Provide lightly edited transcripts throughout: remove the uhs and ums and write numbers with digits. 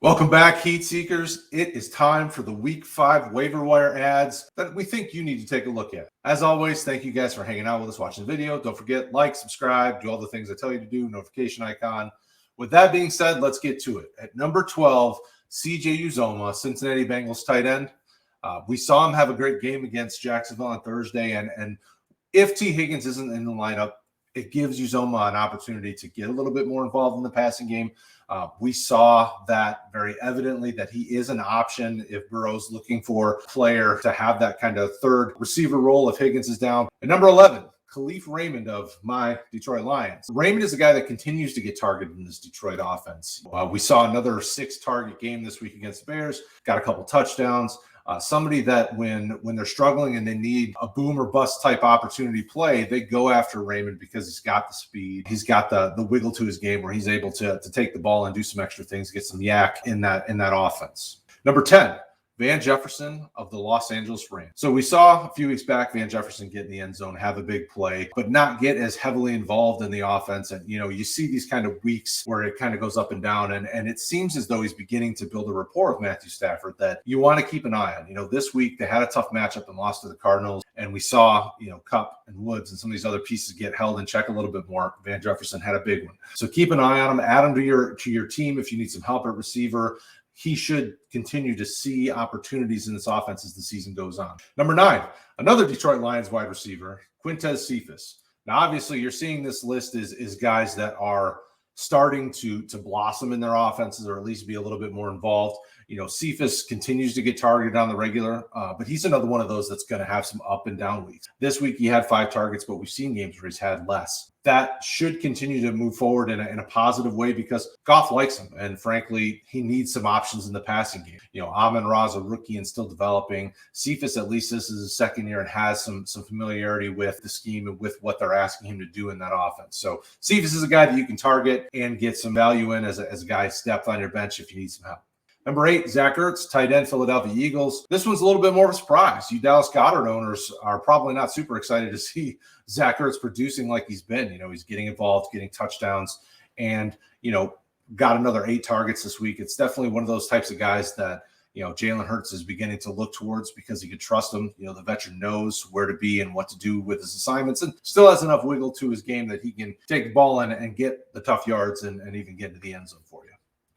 Welcome back, Heat Seekers. It is time for the Week 5 waiver wire ads that we think you need to take a look at. As always, thank you guys for hanging out with us, watching the video. Don't forget, like, subscribe, do all the things I tell you to do, notification icon. With that being said, let's get to it. At number 12, CJ UZOMAH, Cincinnati Bengals tight end. We saw him have a great game against Jacksonville on Thursday, and if T. Higgins isn't in the lineup, it gives UZOMAH an opportunity to get a little bit more involved in the passing game. We saw that very evidently that he is an option if Burrow's looking for a player to have that kind of third receiver role if Higgins is down. At number 11, KALIF Raymond of my Detroit Lions. Raymond is a guy that continues to get targeted in this Detroit offense. We saw another 6-target game this week against the Bears, got a couple touchdowns. Somebody that when they're struggling and they need a boom or bust type opportunity play, they go after Raymond because he's got the speed. He's got the wiggle to his game where he's able to take the ball and do some extra things, get some yak in that offense. Number 10, Van Jefferson of the Los Angeles Rams. So we saw a few weeks back Van Jefferson get in the end zone, have a big play, but not get as heavily involved in the offense. And, you know, you see these kind of weeks where it kind of goes up and down. And it seems as though he's beginning to build a rapport with Matthew Stafford that you want to keep an eye on. You know, this week they had a tough matchup and lost to the Cardinals. And we saw, you know, Kupp and Woods and some of these other pieces get held in check a little bit more. Van Jefferson had a big one. So keep an eye on him. Add him to your team if you need some help at receiver. He should continue to see opportunities in this offense as the season goes on. Number 9, another Detroit Lions wide receiver, QUINTEZ CEPHUS. Now, obviously, you're seeing this list is guys that are starting to blossom in their offenses or at least be a little bit more involved. You know, CEPHUS continues to get targeted on the regular, but he's another one of those that's going to have some up and down weeks. This week he had 5 targets, but we've seen games where he's had less. That should continue to move forward in a positive way because Goff likes him. And frankly, he needs some options in the passing game. You know, Amon-Ra's a rookie and still developing. CEPHUS, at least this is his second year and has some familiarity with the scheme and with what they're asking him to do in that offense. So CEPHUS is a guy that you can target and get some value in as a guy's depth on your bench if you need some help. Number 8, Zach Ertz, tight end, Philadelphia Eagles. This one's a little bit more of a surprise. You Dallas Goedert owners are probably not super excited to see Zach Ertz producing like he's been. You know, he's getting involved, getting touchdowns, and, you know, got another 8 targets this week. It's definitely one of those types of guys that, you know, Jalen Hurts is beginning to look towards because he can trust him. You know, the veteran knows where to be and what to do with his assignments and still has enough wiggle to his game that he can take the ball and get the tough yards and even get into the end zone for you.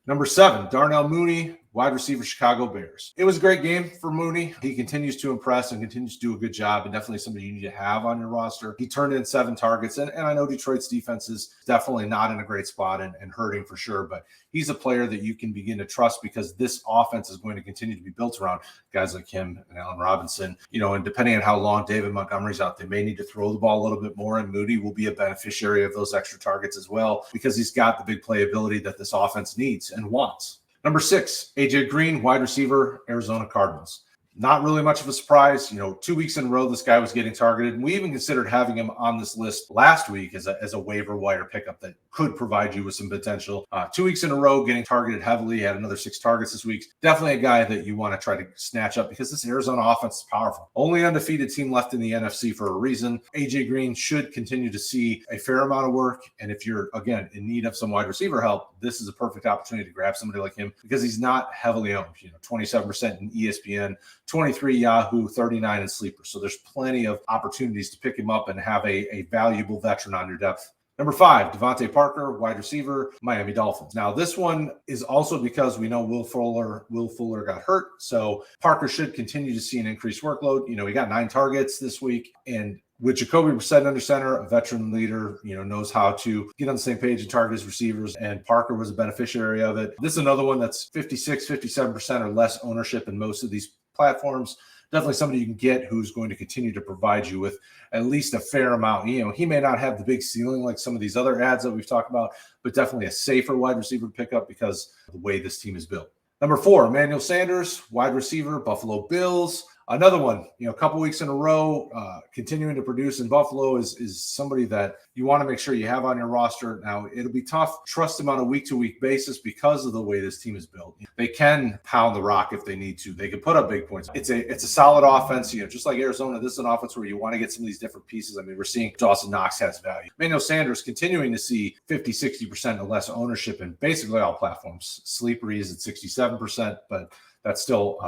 Number 7, Darnell Mooney, wide receiver, Chicago Bears. It was a great game for Mooney. He continues to impress and continues to do a good job and definitely somebody you need to have on your roster. He turned in 7 targets, and I know Detroit's defense is definitely not in a great spot and hurting for sure, but he's a player that you can begin to trust because this offense is going to continue to be built around guys like him and Allen Robinson. You know, and depending on how long David Montgomery's out, they may need to throw the ball a little bit more, and Mooney will be a beneficiary of those extra targets as well because he's got the big playability that this offense needs and wants. Number 6, AJ Green, wide receiver, Arizona Cardinals. Not really much of a surprise. You know, 2 weeks in a row, this guy was getting targeted. And we even considered having him on this list last week as a waiver wire pickup that could provide you with some potential. 2 weeks in a row, getting targeted heavily. He had another 6 targets this week. Definitely a guy that you want to try to snatch up because this Arizona offense is powerful. Only undefeated team left in the NFC for a reason. AJ Green should continue to see a fair amount of work. And if you're, again, in need of some wide receiver help, this is a perfect opportunity to grab somebody like him because he's not heavily owned. You know, 27% in ESPN, 23 Yahoo, 39 in Sleeper. So there's plenty of opportunities to pick him up and have a valuable veteran on your depth. Number 5, DeVante Parker, wide receiver, Miami Dolphins. Now, this one is also because we know Will Fuller got hurt. So Parker should continue to see an increased workload. You know, he got 9 targets this week, and with Jacoby Brissett under center, a veteran leader, you know, knows how to get on the same page and target his receivers, and Parker was a beneficiary of it. This is another one that's 56, 57% or less ownership in most of these platforms. Definitely somebody you can get who's going to continue to provide you with at least a fair amount. You know, he may not have the big ceiling like some of these other ads that we've talked about, but definitely a safer wide receiver pickup because of the way this team is built. Number 4, Emmanuel Sanders, wide receiver, Buffalo Bills. Another one, a couple weeks in a row, continuing to produce in Buffalo is somebody that you want to make sure you have on your roster. Now, it'll be tough. Trust him on a week-to-week basis because of the way this team is built. They can pound the rock if they need to. They can put up big points. It's a solid offense. Just like Arizona, this is an offense where you want to get some of these different pieces. I mean, we're seeing Dawson Knox has value. Emmanuel Sanders continuing to see 50-60% or less ownership in basically all platforms. Sleeper is at 67%, but that's still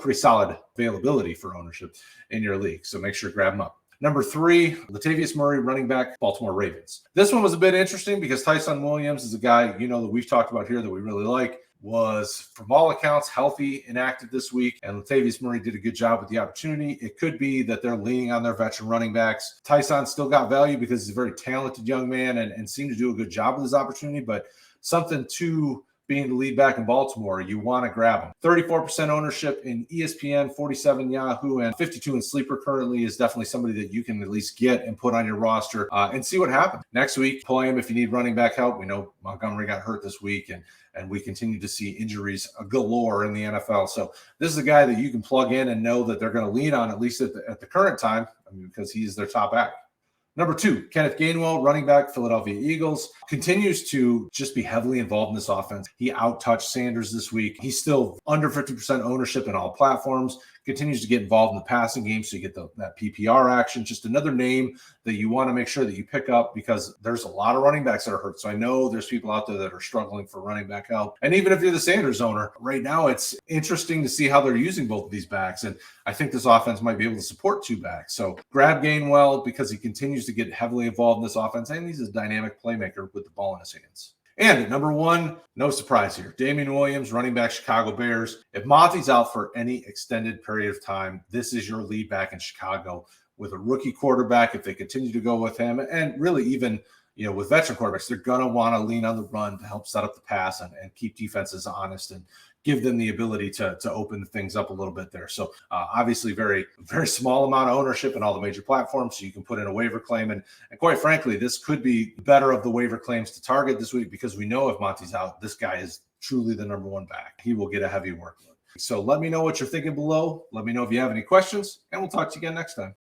pretty solid availability for ownership in your league. So make sure to grab them up. Number 3, Latavius Murray, running back, Baltimore Ravens. This one was a bit interesting because Tyson Williams is a guy, that we've talked about here that we really like. Was, from all accounts, healthy and active this week, and Latavius Murray did a good job with the opportunity. It could be that they're leaning on their veteran running backs. Tyson still got value because he's a very talented young man and seemed to do a good job with his opportunity, but something to being the lead back in Baltimore, you want to grab him. 34% ownership in ESPN, 47 Yahoo, and 52 in Sleeper currently is definitely somebody that you can at least get and put on your roster and see what happens. Next week, play him if you need running back help. We know Montgomery got hurt this week, and we continue to see injuries galore in the NFL. So this is a guy that you can plug in and know that they're going to lean on, at least at the current time, because he's their top back. Number 2, Kenneth Gainwell, running back, Philadelphia Eagles, continues to just be heavily involved in this offense. He out-touched Sanders this week. He's still under 50% ownership in all platforms, continues to get involved in the passing game, so you get that PPR action. Just another name that you want to make sure that you pick up because there's a lot of running backs that are hurt. So I know there's people out there that are struggling for running back help. And even if you're the Sanders owner, right now it's interesting to see how they're using both of these backs. And I think this offense might be able to support 2 backs. So grab Gainwell because he continues to get heavily involved in this offense, and he's a dynamic playmaker with the ball in his hands. And at number 1, no surprise here, Damien Williams, running back, Chicago Bears. If Monty's out for any extended period of time, this is your lead back in Chicago with a rookie quarterback. If they continue to go with him, and really even with veteran quarterbacks, they're going to want to lean on the run to help set up the pass and keep defenses honest and give them the ability to open things up a little bit there. So obviously very, very small amount of ownership in all the major platforms. So you can put in a waiver claim. And quite frankly, this could be better of the waiver claims to target this week because we know if Monty's out, this guy is truly the number 1 back. He will get a heavy workload. So let me know what you're thinking below. Let me know if you have any questions, and we'll talk to you again next time.